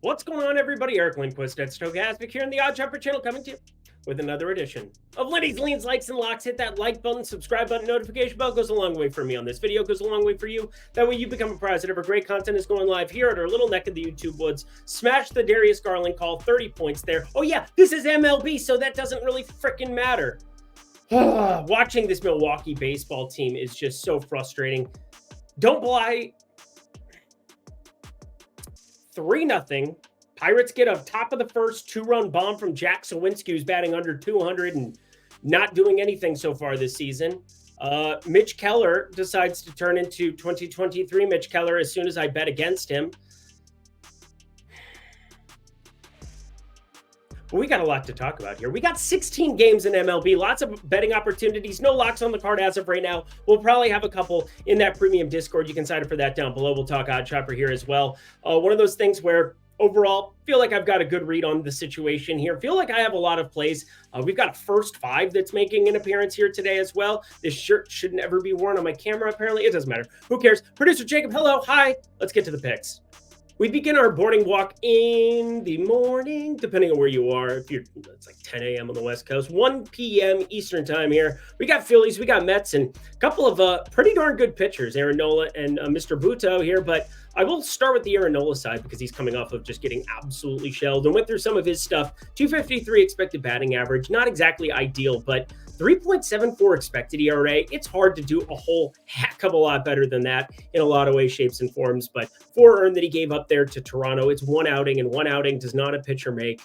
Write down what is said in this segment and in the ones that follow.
What's going on, everybody? Eric Lindquist at Stochastic here in the Odd Chopper channel, coming to you with another edition of Lindy's Leans, Likes, and Locks. Hit that like button, subscribe button, notification bell goes a long way for me on this video, goes a long way for you. That way you become apprised that great content is going live here at our little neck of the YouTube woods. Smash the Darius Garland call, 30 points there. Oh yeah, this is MLB, so that doesn't really freaking matter. Watching this Milwaukee baseball team is just so frustrating. Don't lie. 3-0. Pirates get a top of the first 2-run bomb from Jack Sawinski, who's batting under 200 and not doing anything so far this season. Mitch Keller decides to turn into 2023 Mitch Keller as soon as I bet against him. But we got a lot to talk about here. We got 16 games in MLB, lots of betting opportunities, no locks on the card as of right now. We'll probably have a couple in that premium Discord. You can sign up for that down below. We'll talk Odd Chopper here as well. One of those things where overall, feel like I've got a good read on the situation here. Feel like I have a lot of plays. We've got a first five that's making an appearance here today as well. This shirt should never be worn on my camera, apparently. It doesn't matter. Who cares? Producer Jacob, hello. Hi. Let's get to the picks. We begin our morning walk in the morning, depending on where you are. If you're, it's like 10 a.m. on the West Coast, 1 p.m. Eastern time here. We got Phillies, we got Mets, and a couple of pretty darn good pitchers, Aaron Nola and Mr. Buto here. But I will start with the Aaron Nola side because he's coming off of just getting absolutely shelled and went through some of his stuff. 253 expected batting average, not exactly ideal, but 3.74 expected ERA. It's hard to do a whole heck of a lot better than that in a lot of ways, shapes, and forms. But 4 earned that he gave up there to Toronto. It's one outing, and one outing does not a pitcher make.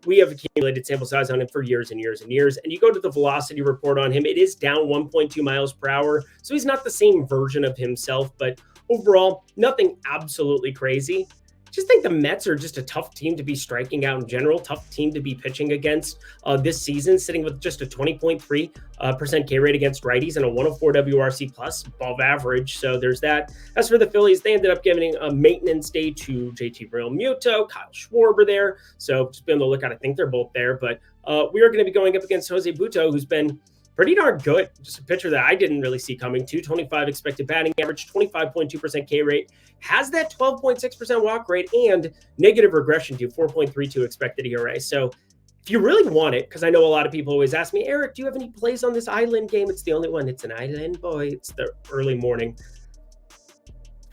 We have accumulated sample size on him for years and years and years. And you go to the velocity report on him, it is down 1.2 miles per hour. So he's not the same version of himself, but overall, nothing absolutely crazy. Just think the Mets are just a tough team to be striking out in general, tough team to be pitching against this season, sitting with just a 20.3% K rate against righties and a 104 WRC plus, above average. So there's that. As for the Phillies, they ended up giving a maintenance day to JT Realmuto, Kyle Schwarber there. So just be on the lookout. I think they're both there. But we are going to be going up against Jose Buto, who's been pretty darn good. Just a pitcher that I didn't really see coming. 225 expected batting average, 25.2% K rate, has that 12.6% walk rate and negative regression to 4.32 expected ERA. So if you really want it, because I know a lot of people always ask me, Eric, do you have any plays on this island game? It's the only one. It's an island, boy. It's the early morning.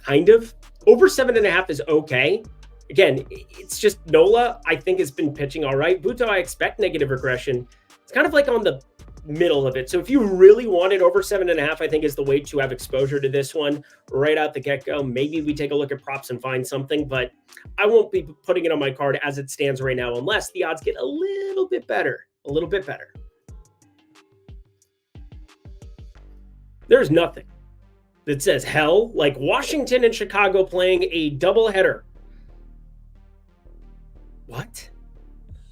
Kind of. Over 7.5 is okay. Again, it's just Nola, I think, has been pitching all right. Buto, I expect negative regression. It's kind of like on the middle of it. So if you really wanted over 7.5, I think is the way to have exposure to this one right out the get-go. Maybe we take a look at props and find something, but I won't be putting it on my card as it stands right now unless the odds get a little bit better. There's nothing that says hell like Washington and Chicago playing a doubleheader. What?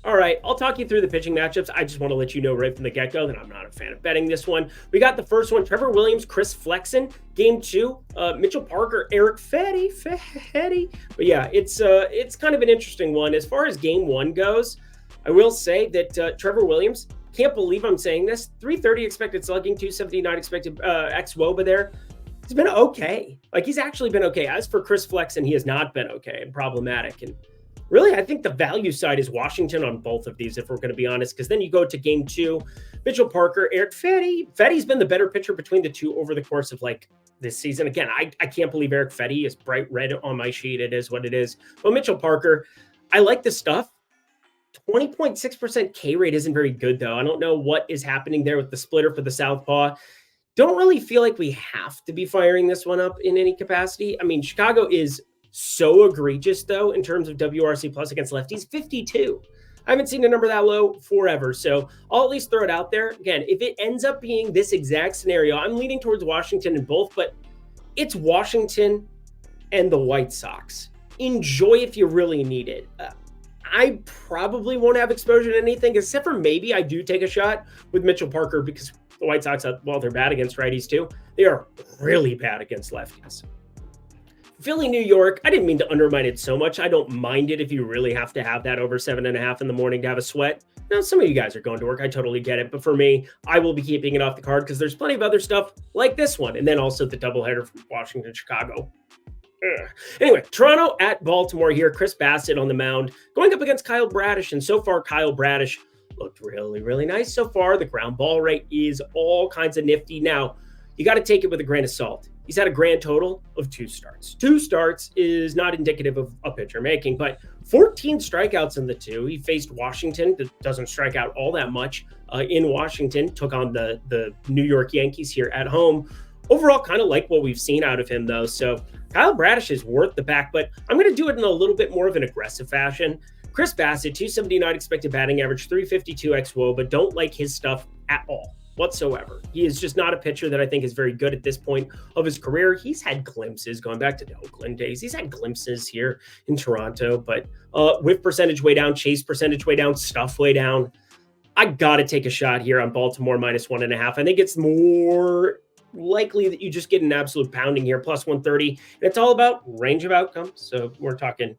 All right, I'll talk you through the pitching matchups. I just want to let you know right from the get-go that I'm not a fan of betting this one. We got the first one, Trevor Williams, Chris Flexen. Game 2, Mitchell Parker, Eric Fetty. But yeah, it's kind of an interesting one. As far as game 1 goes, I will say that Trevor Williams, can't believe I'm saying this, 330 expected slugging, 279 expected xWOBA there. He's been okay. Like, he's actually been okay. As for Chris Flexen, he has not been okay and problematic. And really, I think the value side is Washington on both of these, if we're going to be honest, because then you go to game 2, Mitchell Parker, Eric Fetty. Fetty's been the better pitcher between the two over the course of like this season. Again, I can't believe Eric Fetty is bright red on my sheet. It is what it is. But Mitchell Parker, I like the stuff. 20.6% K rate isn't very good, though. I don't know what is happening there with the splitter for the southpaw. Don't really feel like we have to be firing this one up in any capacity. I mean, Chicago is so egregious, though, in terms of WRC plus against lefties, 52. I haven't seen a number that low forever, so I'll at least throw it out there. Again, if it ends up being this exact scenario, I'm leaning towards Washington in both, but it's Washington and the White Sox. Enjoy if you really need it. I probably won't have exposure to anything, except for maybe I do take a shot with Mitchell Parker because the White Sox, while they're bad against righties too, they are really bad against lefties. Philly, New York, I didn't mean to undermine it so much. I don't mind it if you really have to have that over 7.5 in the morning to have a sweat. Now, some of you guys are going to work. I totally get it. But for me, I will be keeping it off the card because there's plenty of other stuff like this one. And then also the doubleheader from Washington, Chicago. Anyway, Toronto at Baltimore here. Chris Bassett on the mound going up against Kyle Bradish. And so far, Kyle Bradish looked really, really nice so far. The ground ball rate is all kinds of nifty. Now, you got to take it with a grain of salt. He's had a grand total of 2 starts. 2 starts is not indicative of a pitcher making, but 14 strikeouts in the 2. He faced Washington, that doesn't strike out all that much in Washington, took on the New York Yankees here at home. Overall, kind of like what we've seen out of him, though. So Kyle Bradish is worth the back, but I'm going to do it in a little bit more of an aggressive fashion. Chris Bassett, 279 expected batting average, 352 xWOBA, but don't like his stuff at all whatsoever. He is just not a pitcher that I think is very good at this point of his career. He's had glimpses going back to the Oakland days. He's had glimpses here in Toronto, but whiff percentage way down, chase percentage way down, stuff way down. I got to take a shot here on Baltimore -1.5. I think it's more likely that you just get an absolute pounding here, +130. And it's all about range of outcomes. So we're talking,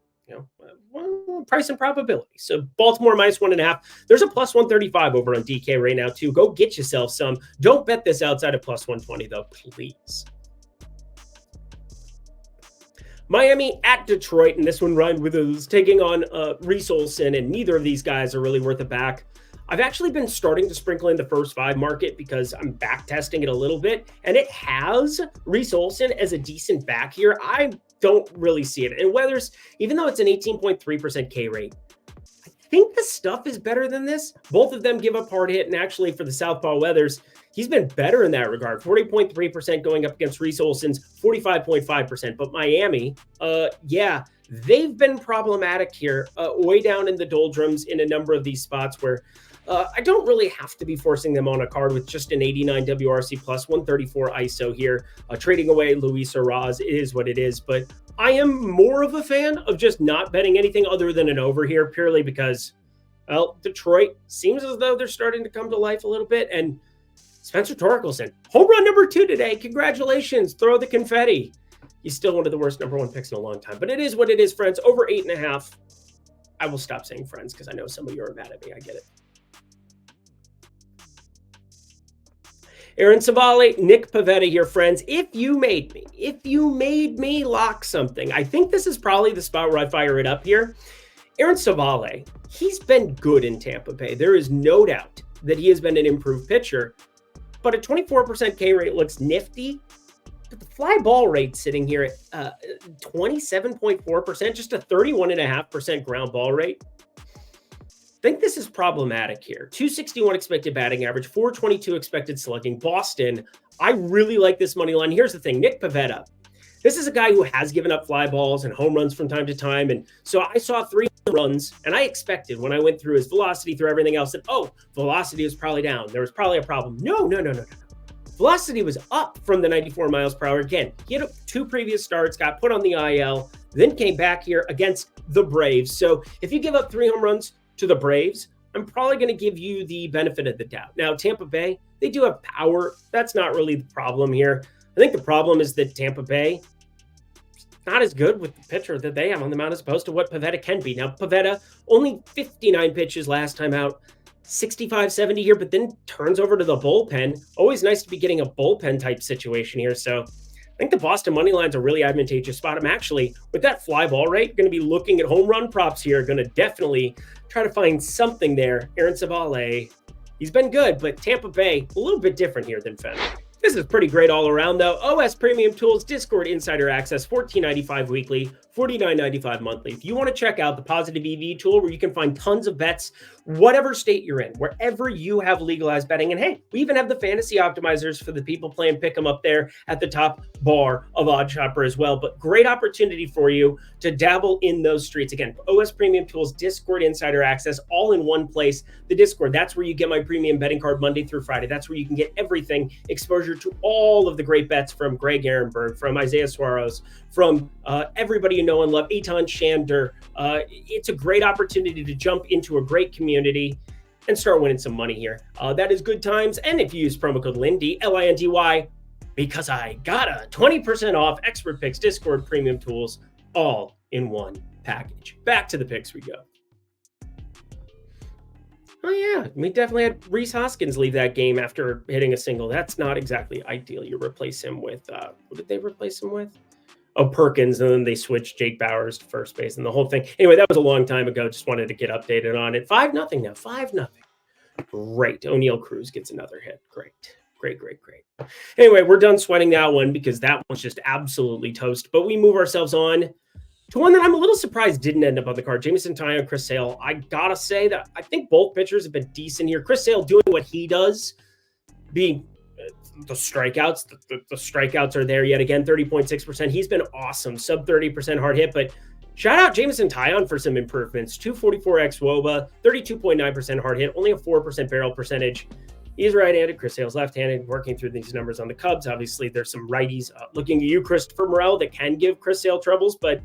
price and probability. So Baltimore -1.5. There's a +135 over on DK right now, too. Go get yourself some. Don't bet this outside of +120, though, please. Miami at Detroit, and this one Ryan Withers taking on Reese Olson, and neither of these guys are really worth a back. I've actually been starting to sprinkle in the first 5 market because I'm back testing it a little bit, and it has Reese Olson as a decent back here. I don't really see it. And Weathers, even though it's an 18.3% K rate, I think the stuff is better than this. Both of them give up hard hit, and actually for the Southpaw Weathers, he's been better in that regard. 40.3% going up against Reese Olson's 45.5%. But Miami, they've been problematic here, way down in the doldrums in a number of these spots where I don't really have to be forcing them on a card with just an 89 WRC plus 134 ISO here. Trading away Luis Raz is what it is, but I am more of a fan of just not betting anything other than an over here, purely because, well, Detroit seems as though they're starting to come to life a little bit. And Spencer Torkelson, home run number 2 today. Congratulations. Throw the confetti. He's still one of the worst number 1 picks in a long time, but it is what it is, friends. Over 8.5. I will stop saying friends because I know some of you are mad at me. I get it. Aaron Savale, Nick Pivetta here, friends. If you made me lock something, I think this is probably the spot where I fire it up here. Aaron Savale, he's been good in Tampa Bay. There is no doubt that he has been an improved pitcher, but a 24% K rate looks nifty. But the fly ball rate sitting here at 27.4%, just a 31.5% ground ball rate. I think this is problematic here. 261 expected batting average, 422 expected slugging. Boston, I really like this money line. Here's the thing, Nick Pivetta. This is a guy who has given up fly balls and home runs from time to time. And so I saw 3 runs, and I expected when I went through his velocity, through everything else, that, velocity was probably down. There was probably a problem. No. Velocity was up from the 94 miles per hour. Again, he had 2 previous starts, got put on the IL, then came back here against the Braves. So if you give up 3 home runs to the Braves, I'm probably going to give you the benefit of the doubt. Now, Tampa Bay, they do have power. That's not really the problem here. I think the problem is that Tampa Bay is not as good with the pitcher that they have on the mound as opposed to what Pivetta can be. Now, Pivetta, only 59 pitches last time out, 65, 70 here, but then turns over to the bullpen. Always nice to be getting a bullpen type situation here. So I think the Boston money line's a really advantageous spot. I'm actually, with that fly ball rate, going to be looking at home run props here. Going to definitely try to find something there. Aaron Savale, he's been good, but Tampa Bay, a little bit different here than Fenway. This is pretty great all around, though. OS Premium Tools, Discord Insider Access, $14.95 weekly, $49.95 monthly. If you want to check out the Positive EV tool where you can find tons of bets, whatever state you're in, wherever you have legalized betting. And hey, we even have the fantasy optimizers for the people playing pick 'em up there at the top bar of OddsShopper as well. But great opportunity for you to dabble in those streets. Again, OS Premium Tools, Discord Insider Access, all in one place. The Discord, that's where you get my premium betting card Monday through Friday. That's where you can get everything, exposure to all of the great bets from Greg Ehrenberg, from Isaiah Suarez, from everybody you know and love, Eitan Shander. It's a great opportunity to jump into a great community and start winning some money here. That is good times. And if you use promo code Lindy, Lindy, because I got a 20% off Expert Picks, Discord, Premium Tools, all in one package. Back to the picks we go. Oh, yeah, we definitely had Rhys Hoskins leave that game after hitting a single. That's not exactly ideal. You replace him with, what did they replace him with? Perkins, and then they switched Jake Bowers to first base and the whole thing. Anyway, that was a long time ago. Just wanted to get updated on it. 5-0 now. 5-0. Great. O'Neal Cruz gets another hit. Great. Anyway, we're done sweating that one because that one's just absolutely toast. But we move ourselves on to one that I'm a little surprised didn't end up on the card. Jameson Taillon, Chris Sale. I gotta say that I think both pitchers have been decent here. Chris Sale doing what he does, being the strikeouts. The strikeouts are there yet again, 30.6%. He's been awesome, sub 30% hard hit. But shout out Jameson Taillon for some improvements. 244 xWOBA, 32.9% hard hit, only a 4% barrel percentage. He's right-handed. Chris Sale's left-handed. Working through these numbers on the Cubs. Obviously, there's some righties looking at you, Christopher Morel, that can give Chris Sale troubles. But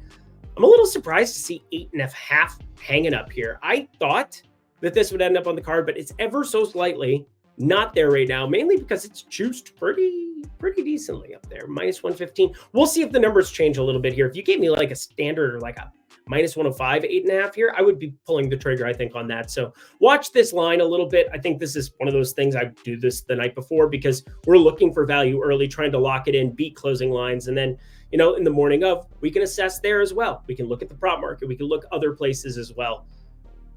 I'm a little surprised to see 8.5 hanging up here. I thought that this would end up on the card, but it's ever so slightly not there right now, mainly because it's juiced pretty decently up there, minus 115. We'll see if the numbers change a little bit here. If you gave me like a standard or like a minus 105, 8.5 here, I would be pulling the trigger, I think, on that. So watch this line a little bit. I think this is one of those things. I do this the night before because we're looking for value early, trying to lock it in, beat closing lines. And then, in the morning of, we can assess there as well. We can look at the prop market. We can look other places as well.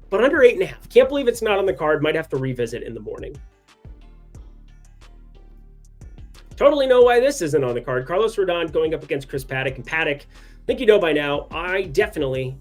But under 8.5, can't believe it's not on the card. Might have to revisit in the morning. Totally know why this isn't on the card. Carlos Rodon going up against Chris Paddock. And Paddock, I think you know by now, I definitely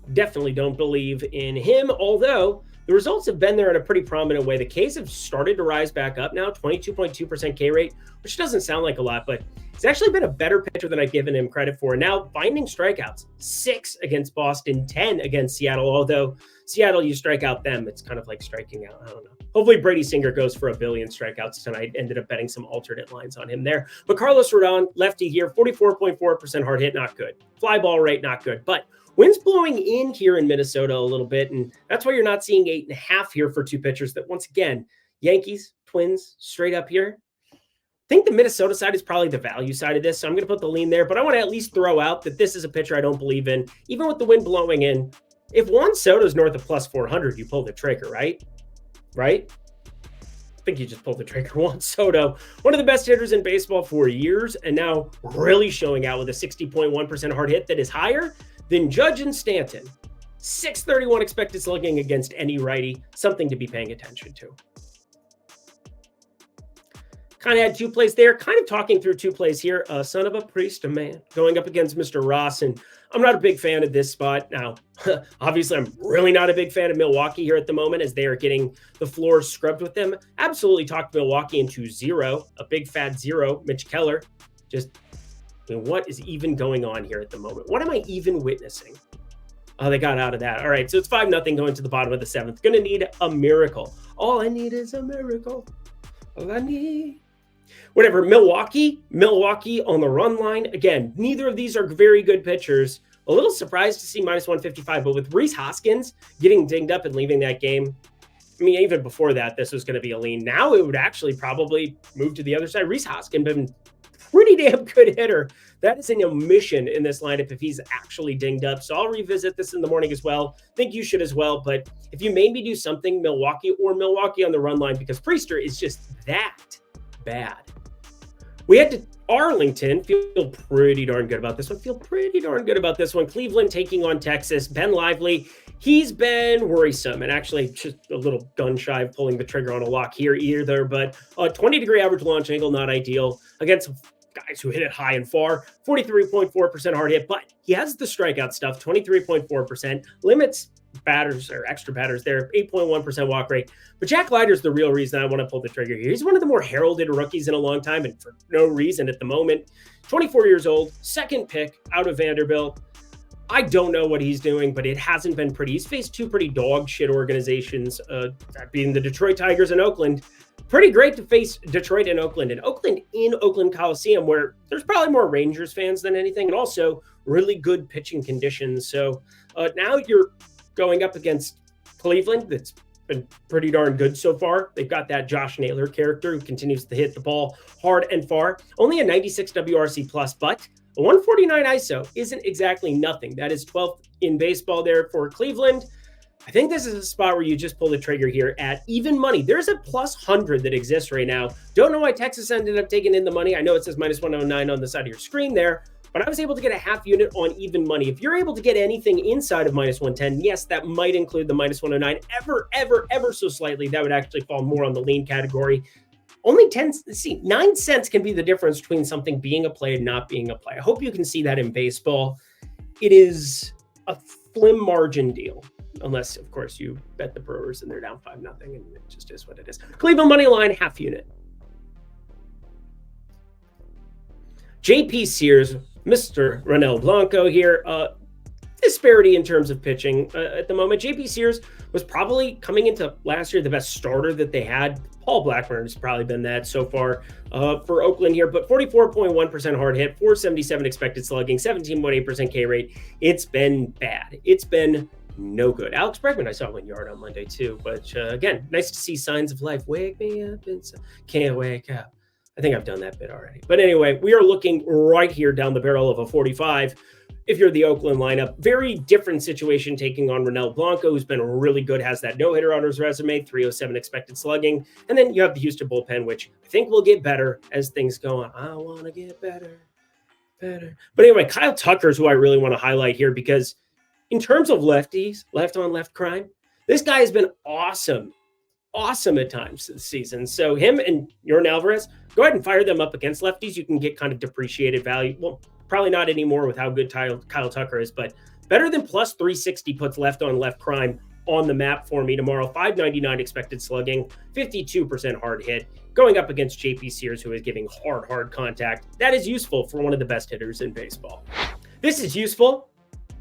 don't believe in him, although the results have been there in a pretty prominent way. The Ks have started to rise back up now, 22.2% K rate, which doesn't sound like a lot, but he's actually been a better pitcher than I've given him credit for. And now finding strikeouts, 6 against Boston, 10 against Seattle, although Seattle, you strike out them, it's kind of like striking out. I don't know. Hopefully Brady Singer goes for 1 billion strikeouts tonight. Ended up betting some alternate lines on him there. But Carlos Rodon, lefty here, 44.4% hard hit, not good. Fly ball rate, not good. But wind's blowing in here in Minnesota a little bit, and that's why you're not seeing 8.5 here for two pitchers that, once again, Yankees, Twins, straight up here. I think the Minnesota side is probably the value side of this, so I'm going to put the lean there. But I want to at least throw out that this is a pitcher I don't believe in, even with the wind blowing in. If Juan Soto's north of plus 400, you pull the trigger, right? I think you just pulled the trigger. Juan Soto, one of the best hitters in baseball for years, and now really showing out with a 60.1% hard hit that is higher than Judge and Stanton. 631 expected slugging against any righty. Something to be paying attention to. Kind of had two plays there. Kind of talking through two plays here. Son of a priest, a man, going up against Mr. Ross. And I'm not a big fan of this spot. Now, obviously, I'm really not a big fan of Milwaukee here at the moment as they are getting the floors scrubbed with them. Absolutely talked Milwaukee into 0, a big fat 0. Mitch Keller, what is even going on here at the moment? What am I even witnessing? Oh, they got out of that. All right, so it's 5-0 going to the bottom of the 7th. Going to need a miracle. All I need is a miracle. All I need. Whatever, Milwaukee on the run line. Again, neither of these are very good pitchers. A little surprised to see minus 155, but with Rhys Hoskins getting dinged up and leaving that game, I mean, even before that, this was going to be a lean. Now it would actually probably move to the other side. Rhys Hoskins been pretty damn good hitter. That is an omission in this lineup if he's actually dinged up. So I'll revisit this in the morning as well. Think you should as well. But if you made me do something Milwaukee on the run line, because Priester is just that bad. We had to Arlington. Feel pretty darn good about this one. Cleveland taking on Texas. Ben Lively, he's been worrisome and actually just a little gun shy of pulling the trigger on a lock here either. But 20-degree average launch angle, not ideal against guys who hit it high and far. 43.4% hard hit, but he has the strikeout stuff, 23.4%. Limits batters or extra batters there, 8.1% walk rate. But Jack Leiter's the real reason I want to pull the trigger here. He's one of the more heralded rookies in a long time, and for no reason at the moment. 24 years old, second pick out of Vanderbilt. I don't know what he's doing, but it hasn't been pretty. He's faced two pretty dog shit organizations, that being the Detroit Tigers and Oakland. Pretty great to face Detroit and Oakland. And Oakland in Oakland Coliseum, where there's probably more Rangers fans than anything, and also really good pitching conditions. So now you're going up against Cleveland that's been pretty darn good so far. They've got that Josh Naylor character who continues to hit the ball hard and far. Only a 96 WRC plus, but a 149 ISO isn't exactly nothing. That is 12th in baseball there for Cleveland. I think this is a spot where you just pull the trigger here at even money. There's a plus 100 that exists right now. Don't know why Texas ended up taking in the money. I know it says minus 109 on the side of your screen there, but I was able to get a half unit on even money. If you're able to get anything inside of minus 110, yes, that might include the minus 109 ever so slightly. That would actually fall more on the lean category. Only 9 cents can be the difference between something being a play and not being a play. I hope you can see that in baseball. It is a slim margin deal, unless, of course, you bet the Brewers and they're down 5-0, and it just is what it is. Cleveland money line, half unit. JP Sears, Mr. Ronel Blanco here. Disparity in terms of pitching at the moment. JP Sears was probably coming into last year the best starter that they had. Paul Blackburn has probably been that so far for Oakland here, but 44.1% hard hit, 477 expected slugging, 17.8% K rate. It's been bad. It's been no good. Alex Bregman, I saw 1 yard on Monday too, but again, nice to see signs of life. Wake me up, can't wake up. I think I've done that bit already. But anyway, we are looking right here down the barrel of a 45. If you're the Oakland lineup, very different situation taking on Ronel Blanco, who's been really good, has that no-hitter on his resume, 307 expected slugging. And then you have the Houston bullpen, which I think will get better as things go on. I want to get better. But anyway, Kyle Tucker is who I really want to highlight here, because in terms of lefties, left-on-left crime, this guy has been awesome at times this season. So him and Yordan Alvarez, go ahead and fire them up against lefties. You can get kind of depreciated value. Well, probably not anymore with how good Kyle Tucker is, but better than plus 360 puts left-on-left crime on the map for me tomorrow. 599 expected slugging, 52% hard hit, going up against JP Sears, who is giving hard contact. That is useful for one of the best hitters in baseball. This is useful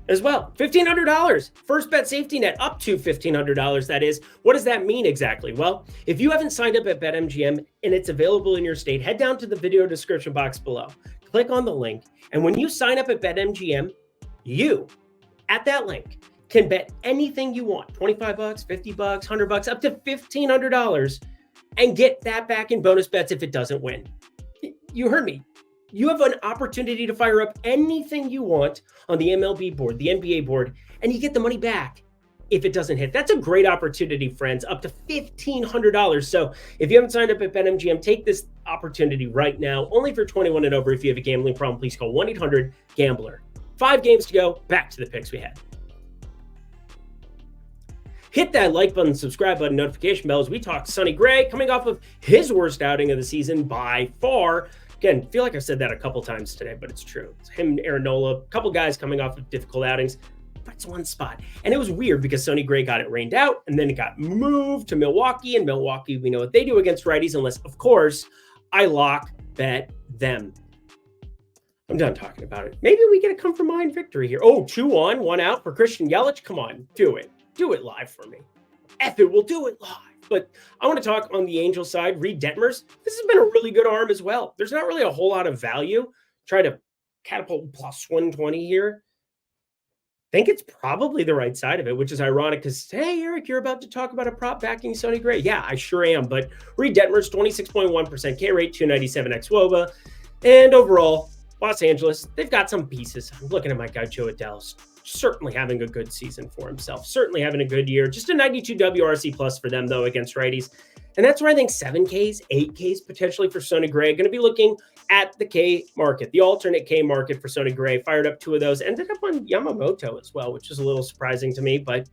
as well. $1,500. First bet safety net up to $1,500, that is. What does that mean exactly? Well, if you haven't signed up at BetMGM and it's available in your state, head down to the video description box below. Click on the link, and when you sign up at BetMGM, you, at that link, can bet anything you want. $25, $50, $100, up to $1,500, and get that back in bonus bets if it doesn't win. You heard me. You have an opportunity to fire up anything you want on the MLB board, the NBA board, and you get the money back if it doesn't hit. That's a great opportunity, friends, up to $1,500. So if you haven't signed up at BetMGM, take this opportunity right now. Only for 21 and over. If you have a gambling problem, please call 1-800-GAMBLER. 5 games to go. Back to the picks we had. Hit that like button, subscribe button, notification bell as we talk Sonny Gray, coming off of his worst outing of the season by far. Again, feel like I've said that a couple times today, but it's true. It's him and Aaron Nola, a couple guys coming off of difficult outings, but it's one spot. And it was weird because Sonny Gray got it rained out, and then it got moved to Milwaukee. And Milwaukee, we know what they do against righties, unless, of course, I lock bet them. I'm done talking about it. Maybe we get a come from behind victory here. Oh, 2 on, 1 out for Christian Yelich. Come on, do it. Do it live for me. F it, we'll do it live. But I want to talk on the Angels side. Reed Detmers, this has been a really good arm as well. There's not really a whole lot of value. Try to catapult plus 120 here. I think it's probably the right side of it, which is ironic because, hey, Eric, you're about to talk about a prop backing Sonny Gray. Yeah, I sure am. But Reed Detmers, 26.1% K rate, 297 xWOBA. And overall, Los Angeles, they've got some pieces. I'm looking at my guy, Joe Adele, certainly having a good season for himself. Certainly having a good year. Just a 92 WRC plus for them, though, against righties. And that's where I think 7Ks, 8Ks potentially for Sonny Gray. Going to be looking at the K market, the alternate K market for Sonny Gray. Fired up 2 of those. Ended up on Yamamoto as well, which is a little surprising to me, but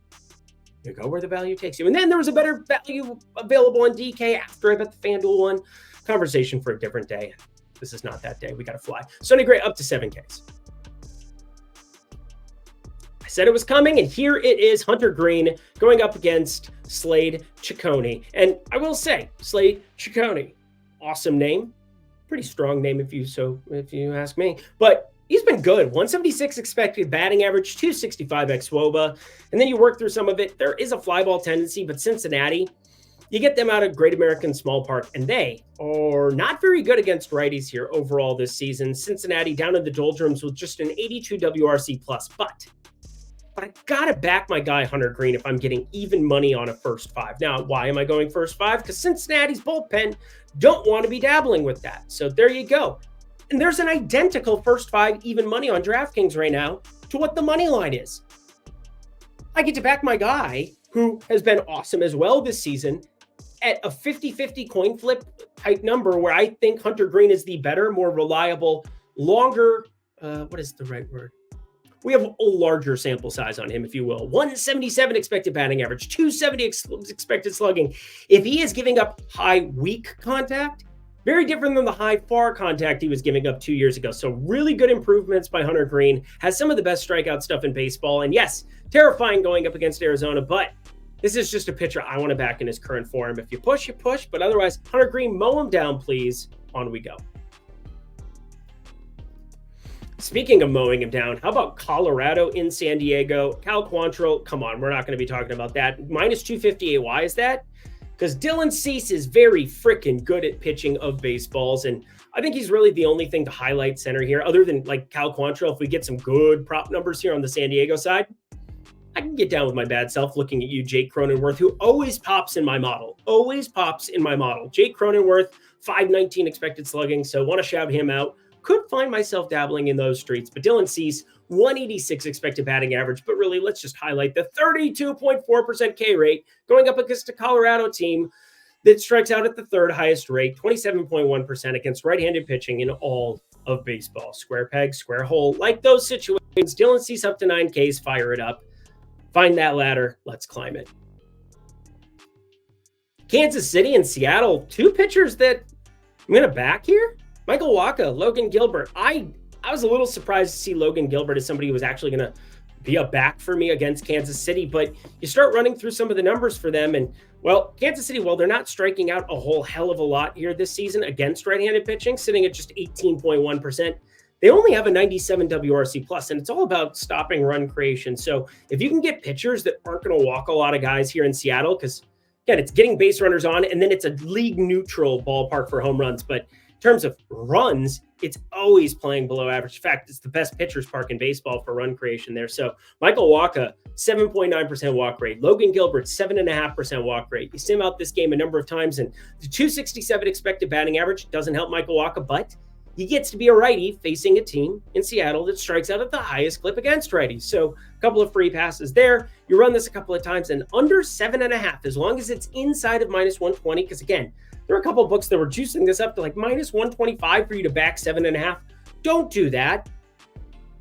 you go where the value takes you. And then there was a better value available on DK after I bet the FanDuel one. Conversation for a different day. This is not that day. We got to fly. Sonny Gray up to 7Ks. I said it was coming, and here it is. Hunter Green going up against Slade Ciccone. And I will say, Slade Ciccone, awesome name. Pretty strong name if you ask me. But he's been good. 176 expected batting average, 265 xWOBA. And then you work through some of it. There is a fly ball tendency, but Cincinnati, you get them out of Great American Small Park, and they are not very good against righties here overall this season. Cincinnati down in the doldrums with just an 82 WRC plus, but I gotta back my guy Hunter Green if I'm getting even money on a first 5. Now, why am I going first 5? Because Cincinnati's bullpen don't want to be dabbling with that. So there you go. And there's an identical first 5 even money on DraftKings right now to what the money line is. I get to back my guy who has been awesome as well this season at a 50-50 coin flip type number where I think Hunter Green is the better, more reliable, longer what is the right word? We have a larger sample size on him, if you will. 177 expected batting average, 270 expected slugging. If he is giving up high weak contact, very different than the high far contact he was giving up 2 years ago. So really good improvements by Hunter Green. Has some of the best strikeout stuff in baseball. And yes, terrifying going up against Arizona, but this is just a pitcher I want to back in his current form. If you push, you push. But otherwise, Hunter Green, mow him down, please. On we go. Speaking of mowing him down, how about Colorado in San Diego? Cal Quantrill, come on, we're not going to be talking about that. Minus 258. Why is that? Because Dylan Cease is very freaking good at pitching of baseballs. And I think he's really the only thing to highlight center here, other than like Cal Quantrill. If we get some good prop numbers here on the San Diego side, I can get down with my bad self looking at you, Jake Cronenworth, who always pops in my model. Always pops in my model. Jake Cronenworth, 519 expected slugging. So want to shout him out. Could find myself dabbling in those streets, but Dylan Cease, 186 expected batting average. But really, let's just highlight the 32.4% K rate going up against a Colorado team that strikes out at the third highest rate, 27.1% against right-handed pitching in all of baseball. Square peg, square hole. Like those situations, Dylan Cease up to 9 Ks, fire it up. Find that ladder. Let's climb it. Kansas City and Seattle, two pitchers that I'm going to back here. Michael Wacha, Logan Gilbert. I was a little surprised to see Logan Gilbert as somebody who was actually going to be a back for me against Kansas City, but you start running through some of the numbers for them, and well, Kansas City, well, they're not striking out a whole hell of a lot here this season against right-handed pitching, sitting at just 18.1%. They only have a 97 WRC plus, and it's all about stopping run creation. So if you can get pitchers that aren't going to walk a lot of guys here in Seattle, because again, it's getting base runners on, and then it's a league neutral ballpark for home runs, but in terms of runs, it's always playing below average. In fact, it's the best pitcher's park in baseball for run creation there. So Michael Wacha, 7.9% walk rate. Logan Gilbert, 7.5% walk rate. You see him out this game a number of times, and the 267 expected batting average doesn't help Michael Wacha, but he gets to be a righty facing a team in Seattle that strikes out at the highest clip against righties. So a couple of free passes there. You run this a couple of times, and under 7.5, as long as it's inside of minus 120, because again, there are a couple of books that were juicing this up to like minus 125 for you to back 7.5. Don't do that.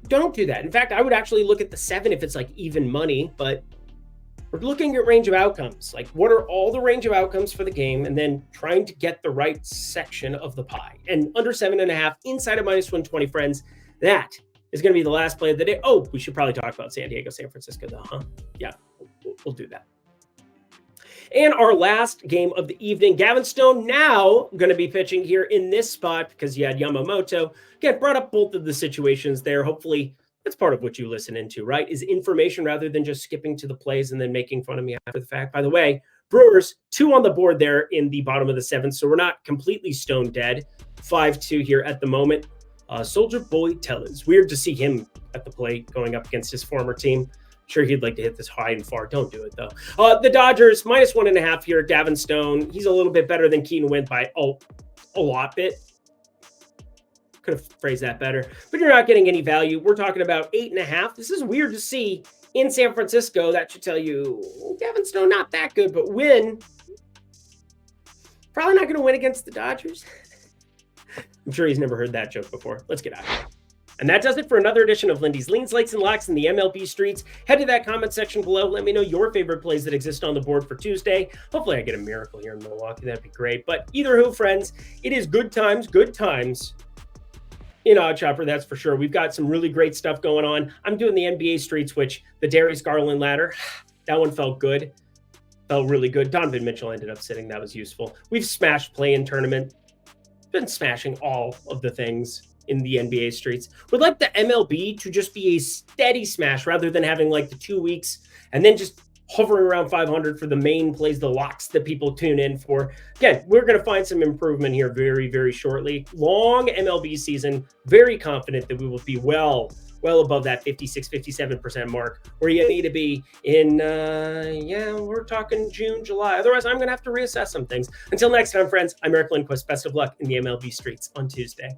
Don't do that. In fact, I would actually look at the 7 if it's like even money, but we're looking at range of outcomes. Like, what are all the range of outcomes for the game, and then trying to get the right section of the pie. And under 7.5, inside of minus 120, friends, that is going to be the last play of the day. Oh, we should probably talk about San Diego, San Francisco, though, huh? Yeah, we'll do that. And our last game of the evening, Gavin Stone now going to be pitching here in this spot because you had Yamamoto. Again, brought up both of the situations there. Hopefully, that's part of what you listen into, right? Is information rather than just skipping to the plays and then making fun of me after the fact. By the way, Brewers, 2 on the board there in the bottom of the 7th, so we're not completely stone dead. 5-2 here at the moment. Soldier Boy Tellez. Weird to see him at the plate going up against his former team. Sure, he'd like to hit this high and far. Don't do it, though. The Dodgers, minus 1.5 here. Gavin Stone. He's a little bit better than Keaton Wint by a lot bit. Could have phrased that better. But you're not getting any value. We're talking about 8.5. This is weird to see in San Francisco. That should tell you Gavin Stone not that good, but win. Probably not going to win against the Dodgers. I'm sure he's never heard that joke before. Let's get out of here. And that does it for another edition of Lindy's Leans, Likes, and Locks in the MLB streets. Head to that comment section below. Let me know your favorite plays that exist on the board for Tuesday. Hopefully I get a miracle here in Milwaukee. That'd be great. But either who, friends, it is good times in Odd Chopper, that's for sure. We've got some really great stuff going on. I'm doing the NBA streets, which the Darius Garland ladder, that one felt good. Felt really good. Donovan Mitchell ended up sitting. That was useful. We've smashed play-in tournament. Been smashing all of the things in the NBA streets. Would like the MLB to just be a steady smash rather than having like the 2 weeks and then just hovering around 500 for the main plays, the locks that people tune in for. Again, we're going to find some improvement here very, very shortly. Long MLB season. Very confident that we will be well above that 56, 57% mark where you need to be in, we're talking June, July. Otherwise, I'm going to have to reassess some things. Until next time, friends, I'm Eric Lindquist. Best of luck in the MLB streets on Tuesday.